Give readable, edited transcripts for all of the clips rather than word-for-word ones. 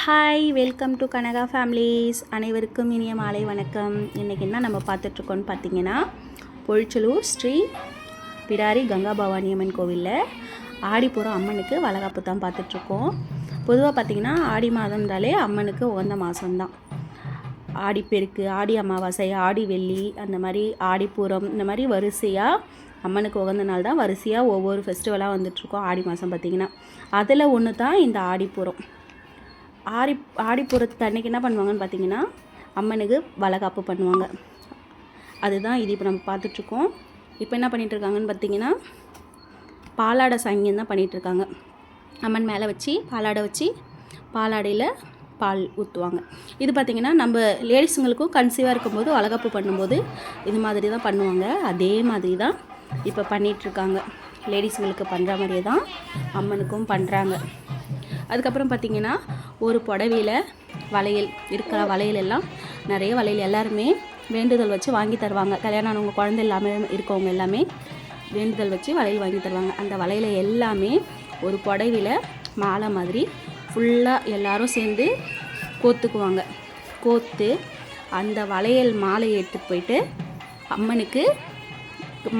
Hi, welcome to Kanaka families. அனைவருக்கும் இனிய மாலை வணக்கம். இன்றைக்கி என்ன நம்ம பார்த்துட்ருக்கோன்னு பார்த்தீங்கன்னா, பொழிச்சலூர் ஸ்ரீ பிடாரி கங்கா பவானி அம்மன் கோவிலில் ஆடிப்புறம் அம்மனுக்கு வளகாப்பு தான் பார்த்துட்ருக்கோம். பொதுவாக பார்த்திங்கன்னா ஆடி மாதம்னாலே அம்மனுக்கு உகந்த மாதம்தான். ஆடிப்பெருக்கு, ஆடி அமாவாசை, ஆடி வெள்ளி, அந்த மாதிரி ஆடிப்பூரம், இந்த மாதிரி வரிசையாக அம்மனுக்கு உகந்த நாள் தான் வரிசையாக ஒவ்வொரு ஃபெஸ்டிவலாக வந்துட்ருக்கோம். ஆடி மாதம் பார்த்திங்கன்னா அதில் ஒன்று தான் இந்த ஆடிப்புறம். ஆடிப்புறத்து அன்றைக்கி என்ன பண்ணுவாங்கன்னு பார்த்தீங்கன்னா, அம்மனுக்கு வளகாப்பு பண்ணுவாங்க. அதுதான் இது இப்போ நம்ம பார்த்துட்ருக்கோம். இப்போ என்ன பண்ணிகிட்ருக்காங்கன்னு பார்த்தீங்கன்னா, பாலாடை சங்கியம் தான் பண்ணிகிட்ருக்காங்க. அம்மன் மேலே வச்சு பாலாடை வச்சு பாலாடையில் பால் ஊற்றுவாங்க. இது பார்த்திங்கன்னா நம்ம லேடிஸுங்களுக்கும் கன்சீவாக இருக்கும்போது வளகாப்பு பண்ணும்போது இது மாதிரி தான் பண்ணுவாங்க. அதே மாதிரி தான் இப்போ பண்ணிகிட்ருக்காங்க. லேடிஸுங்களுக்கு பண்ணுற மாதிரியே தான் அம்மனுக்கும் பண்ணுறாங்க. அதுக்கப்புறம் பார்த்திங்கன்னா, ஒரு புடவையில் வளையல் இருக்கிற வளையல் எல்லாம் நிறைய வளையல் எல்லாருமே வேண்டுதல் வச்சு வாங்கி தருவாங்க. கல்யாணம் ஆனவங்க குழந்தை இல்லாமல் இருக்கவங்க எல்லாமே வேண்டுதல் வச்சு வளையல் வாங்கி தருவாங்க. அந்த வளையலை எல்லாமே ஒரு புடவையில் மாலை மாதிரி ஃபுல்லாக எல்லோரும் சேர்ந்து கோத்துக்குவாங்க. கோத்து அந்த வளையல் மாலையை எடுத்துகிட்டு போயிட்டு அம்மனுக்கு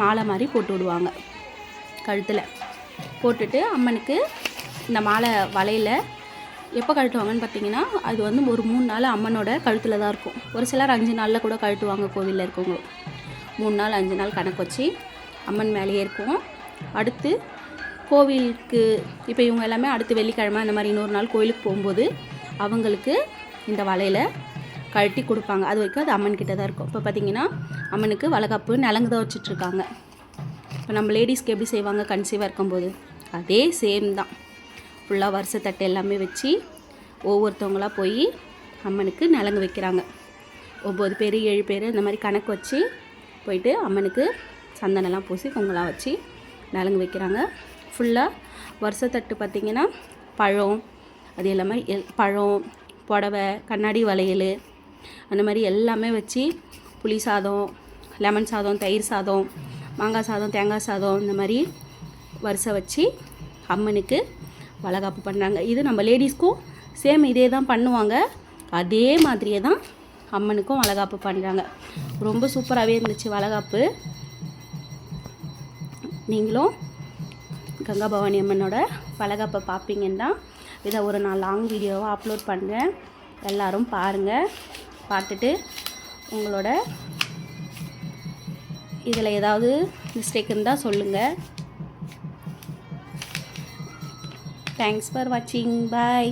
மாலை மாதிரி போட்டு விடுவாங்க. கழுத்தில் போட்டுட்டு அம்மனுக்கு இந்த மாலை வளையலை எப்போ கழட்டுவாங்கன்னு பார்த்தீங்கன்னா, அது வந்து ஒரு 3 நாள் அம்மனோட கழுத்தில் தான் இருக்கும். ஒரு சிலர் 5 நாளில் கூட கழட்டுவாங்க. கோவிலில் இருக்கவங்க 3 நாள் 5 நாள் கணக்கு வச்சு அம்மன் மேலேயே இருக்கும். அடுத்து கோவிலுக்கு இப்போ இவங்க எல்லாமே அடுத்து வெள்ளிக்கிழமை அந்த மாதிரி இன்னொரு நாள் கோவிலுக்கு போகும்போது அவங்களுக்கு இந்த வளையலை கழட்டி கொடுப்பாங்க. அது வரைக்கும் அது அம்மன் கிட்ட தான் இருக்கும். இப்போ பார்த்திங்கன்னா அம்மனுக்கு வளகாப்பு நலங்கு தான் வச்சிட்ருக்காங்க. இப்போ நம்ம லேடிஸ்க்கு எப்படி செய்வாங்க கன்சீவாக இருக்கும்போது, அதே சேம் தான். ஃபுல்லாக வருஷத்தட்டு எல்லாமே வச்சு ஒவ்வொருத்தவங்களாக போய் அம்மனுக்கு நலங்கு வைக்கிறாங்க. 9 பேர் 7 பேர் இந்த மாதிரி கணக்கு வச்சு போயிட்டு அம்மனுக்கு சந்தனம்லாம் பூசி பொங்கலாம் வச்சு நலங்கு வைக்கிறாங்க. ஃபுல்லாக வருஷத்தட்டு பார்த்திங்கன்னா பழம், அது எல்லாமே பழம், புடவை, கண்ணாடி வளையல், அந்த மாதிரி எல்லாமே வச்சு புளி சாதம், லெமன் சாதம், தயிர் சாதம், மாங்காய் சாதம், தேங்காய் சாதம், இந்த மாதிரி வரிசை வச்சு அம்மனுக்கு வளகாப்பு பண்ணுறாங்க. இது நம்ம லேடிஸ்க்கும் சேம் இதே தான் பண்ணுவாங்க. அதே மாதிரியே தான் அம்மனுக்கும் வளகாப்பு பண்ணுறாங்க. ரொம்ப சூப்பராகவே இருந்துச்சு வளகாப்பு. நீங்களும் கங்கா பவானி அம்மனோட வளகாப்பை பார்ப்பீங்கன்னு தான் இதை ஒரு நான் லாங் வீடியோவாக அப்லோட் பண்ணுறேன். எல்லோரும் பாருங்கள். பார்த்துட்டு உங்களோட இதில் ஏதாவது மிஸ்டேக் இருந்தால் சொல்லுங்கள். Thanks for watching. Bye.